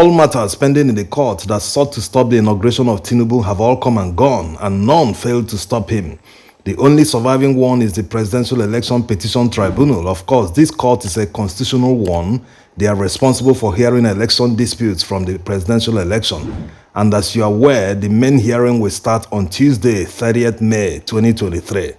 All matters pending in the court that sought to stop the inauguration of Tinubu have all come and gone, and none failed to stop him. The only surviving one is the Presidential Election Petition Tribunal. Of course, this court is a constitutional one. They are responsible for hearing election disputes from the presidential election. And as you are aware, the main hearing will start on Tuesday, 30th May 2023.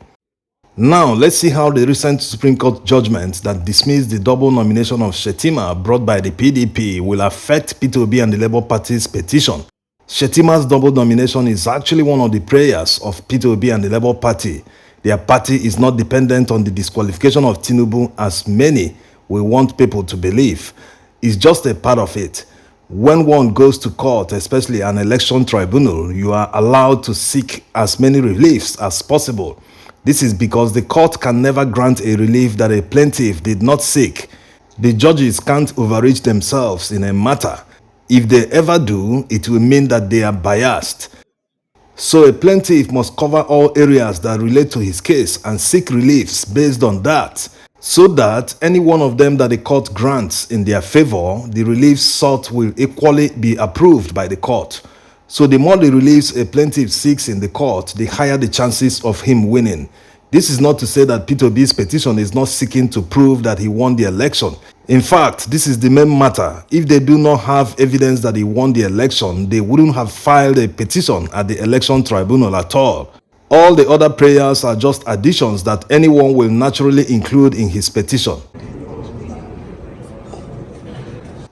Now, let's see how the recent Supreme Court judgment that dismissed the double nomination of Shettima brought by the PDP will affect Peter Obi and the Labour Party's petition. Shettima's double nomination is actually one of the prayers of Peter Obi and the Labour Party. Their party is not dependent on the disqualification of Tinubu as many will want people to believe. It's just a part of it. When one goes to court, especially an election tribunal, you are allowed to seek as many reliefs as possible. This is because the court can never grant a relief that a plaintiff did not seek. The judges can't overreach themselves in a matter. If they ever do, it will mean that they are biased. So a plaintiff must cover all areas that relate to his case and seek reliefs based on that, so that any one of them that the court grants in their favor, the reliefs sought will equally be approved by the court. So the more the reliefs a plaintiff seeks in the court, the higher the chances of him winning. This is not to say that Peter Obi's petition is not seeking to prove that he won the election. In fact, this is the main matter. If they do not have evidence that he won the election, they wouldn't have filed a petition at the election tribunal at all. All the other prayers are just additions that anyone will naturally include in his petition.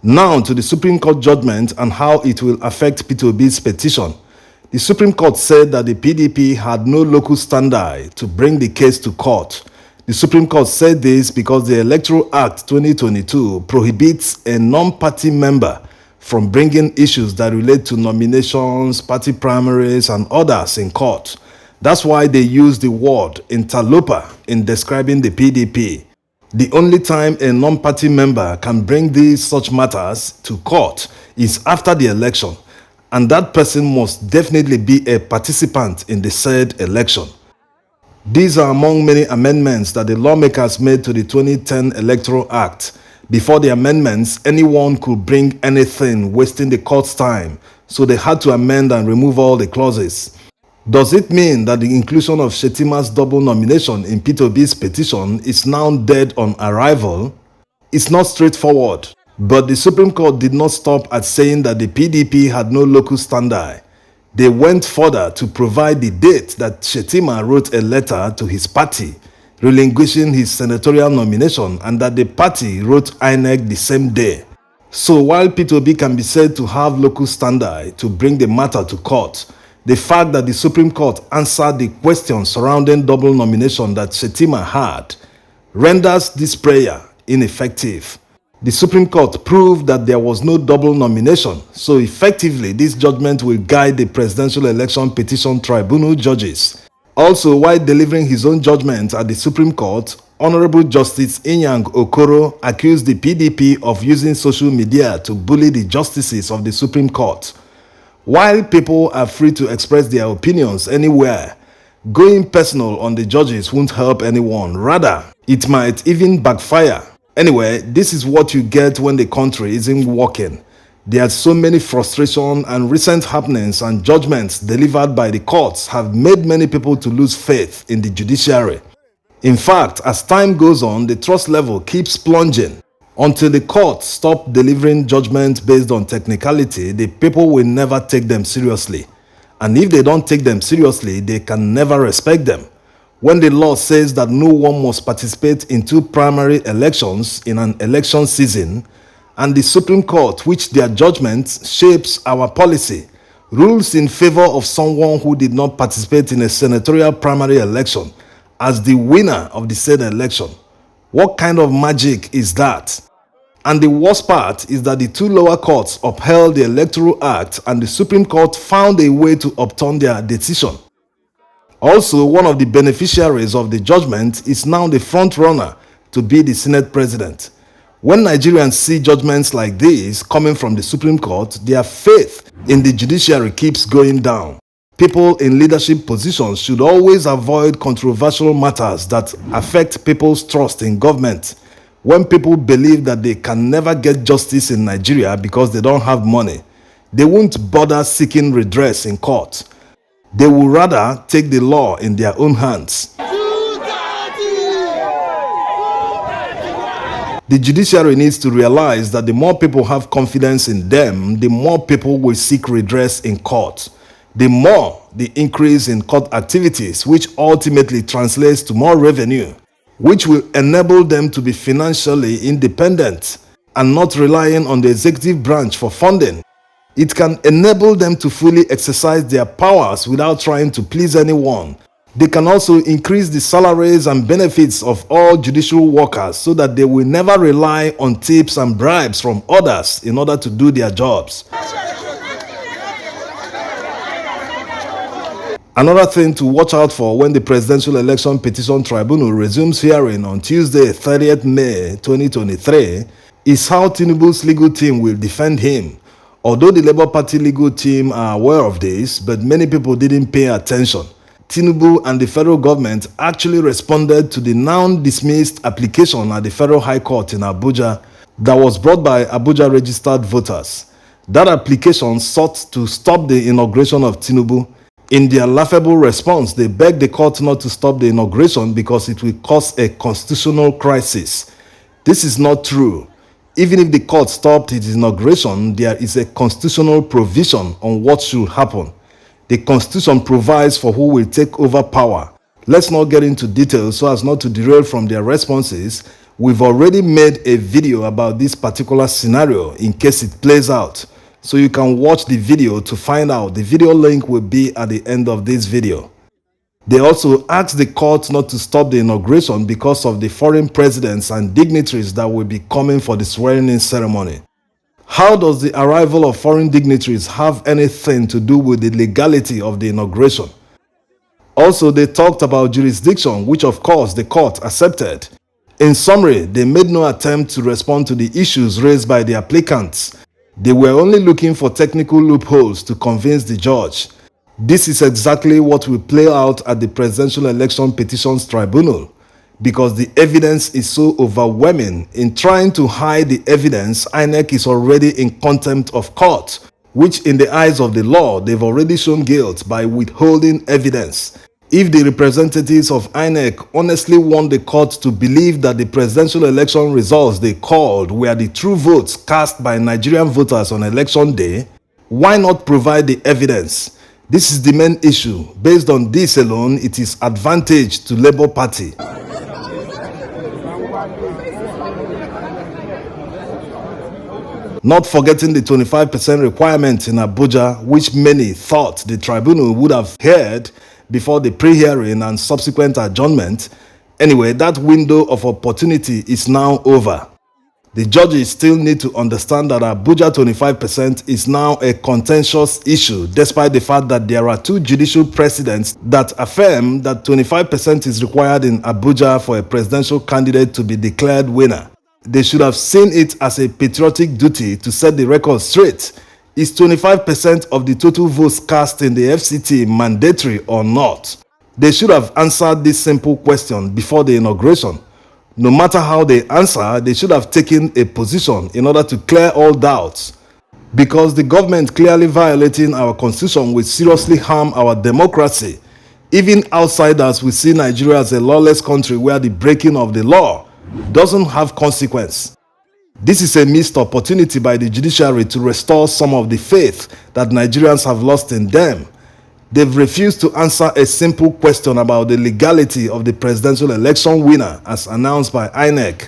Now to the Supreme Court judgment and how it will affect Peter Obi's petition. The Supreme Court said that the PDP had no locus standi to bring the case to court. The Supreme Court said this because the Electoral Act 2022 prohibits a non-party member from bringing issues that relate to nominations, party primaries, and others in court. That's why they use the word interloper in describing the PDP. The only time a non-party member can bring these such matters to court is after the election, and that person must definitely be a participant in the said election. These are among many amendments that the lawmakers made to the 2010 Electoral Act. Before the amendments, anyone could bring anything, wasting the court's time, so they had to amend and remove all the clauses. Does it mean that the inclusion of Shettima's double nomination in Peter Obi's petition is now dead on arrival? It's not straightforward, but the Supreme Court did not stop at saying that the PDP had no locus standi. They went further to provide the date that Shettima wrote a letter to his party, relinquishing his senatorial nomination, and that the party wrote INEC the same day. So while Peter Obi can be said to have locus standi to bring the matter to court, the fact that the Supreme Court answered the question surrounding double nomination that Shettima had renders this prayer ineffective. The Supreme Court proved that there was no double nomination, so effectively this judgment will guide the Presidential Election Petition Tribunal judges. Also, while delivering his own judgment at the Supreme Court, Honorable Justice Inyang Okoro accused the PDP of using social media to bully the justices of the Supreme Court. While people are free to express their opinions anywhere, going personal on the judges won't help anyone. Rather, it might even backfire. Anyway, this is what you get when the country isn't working. There are so many frustration, and recent happenings and judgments delivered by the courts have made many people to lose faith in the judiciary. In fact, as time goes on, the trust level keeps plunging. Until the courts stop delivering judgment based on technicality, the people will never take them seriously. And if they don't take them seriously, they can never respect them. When the law says that no one must participate in two primary elections in an election season, and the Supreme Court, which their judgment shapes our policy, rules in favor of someone who did not participate in a senatorial primary election as the winner of the said election, what kind of magic is that? And the worst part is that the two lower courts upheld the Electoral Act and the Supreme Court found a way to upturn their decision. Also, one of the beneficiaries of the judgment is now the front runner to be the Senate president. When Nigerians see judgments like this coming from the Supreme Court, their faith in the judiciary keeps going down. People in leadership positions should always avoid controversial matters that affect people's trust in government. When people believe that they can never get justice in Nigeria because they don't have money, they won't bother seeking redress in court. They will rather take the law in their own hands. The judiciary needs to realize that the more people have confidence in them, the more people will seek redress in court. The more the increase in court activities, which ultimately translates to more revenue, which will enable them to be financially independent and not relying on the executive branch for funding. It can enable them to fully exercise their powers without trying to please anyone. They can also increase the salaries and benefits of all judicial workers so that they will never rely on tips and bribes from others in order to do their jobs. Another thing to watch out for when the Presidential Election Petition Tribunal resumes hearing on Tuesday, 30th May 2023, is how Tinubu's legal team will defend him. Although the Labour Party legal team are aware of this, but many people didn't pay attention. Tinubu and the federal government actually responded to the now-dismissed application at the Federal High Court in Abuja that was brought by Abuja registered voters. That application sought to stop the inauguration of Tinubu. In their laughable response, they begged the court not to stop the inauguration because it will cause a constitutional crisis. This is not true. Even if the court stopped its inauguration, there is a constitutional provision on what should happen. The Constitution provides for who will take over power. Let's not get into details so as not to derail from their responses. We've already made a video about this particular scenario in case it plays out. So you can watch the video to find out. The video link will be at the end of this video. They also asked the court not to stop the inauguration because of the foreign presidents and dignitaries that will be coming for the swearing-in ceremony. How does the arrival of foreign dignitaries have anything to do with the legality of the inauguration? Also, they talked about jurisdiction, which of course the court accepted. In summary, they made no attempt to respond to the issues raised by the applicants. They were only looking for technical loopholes to convince the judge. This is exactly what will play out at the Presidential Election Petitions Tribunal. Because the evidence is so overwhelming, in trying to hide the evidence, INEC is already in contempt of court, which in the eyes of the law, they've already shown guilt by withholding evidence. If the representatives of INEC honestly want the court to believe that the presidential election results they called were the true votes cast by Nigerian voters on election day, why not provide the evidence? This is the main issue. Based on this alone, it is advantage to Labour Party. Not forgetting the 25% requirement in Abuja, which many thought the tribunal would have heard before the pre-hearing and subsequent adjournment. Anyway, that window of opportunity is now over. The judges still need to understand that Abuja 25% is now a contentious issue, despite the fact that there are two judicial precedents that affirm that 25% is required in Abuja for a presidential candidate to be declared winner. They should have seen it as a patriotic duty to set the record straight. Is 25% of the total votes cast in the FCT mandatory or not? They should have answered this simple question before the inauguration. No matter how they answer, they should have taken a position in order to clear all doubts. Because the government clearly violating our constitution will seriously harm our democracy. Even outsiders will see Nigeria as a lawless country where the breaking of the law doesn't have consequence. This is a missed opportunity by the judiciary to restore some of the faith that Nigerians have lost in them. They've refused to answer a simple question about the legality of the presidential election winner as announced by INEC.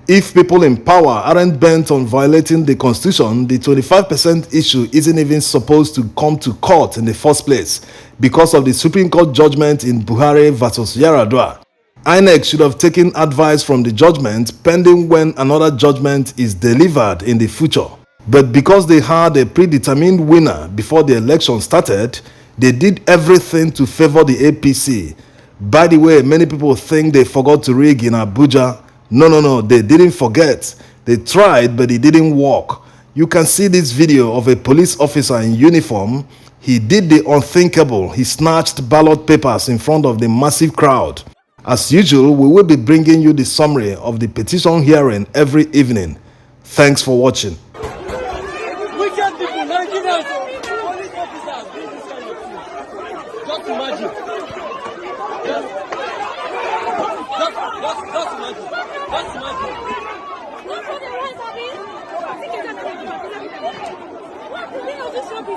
If people in power aren't bent on violating the constitution, the 25% issue isn't even supposed to come to court in the first place because of the Supreme Court judgment in Buhari versus Yaradua. INEC should have taken advice from the judgment pending when another judgment is delivered in the future. But because they had a predetermined winner before the election started, they did everything to favor the APC. By the way, many people think they forgot to rig in Abuja. No, they didn't forget. They tried, but it didn't work. You can see this video of a police officer in uniform. He did the unthinkable. He snatched ballot papers in front of the massive crowd. As usual, we will be bringing you the summary of the petition hearing every evening. Thanks for watching. Wicked people, Nigerians, police officers do this kind of thing. Just imagine. Just imagine. Just imagine. What the hell is this rubbish?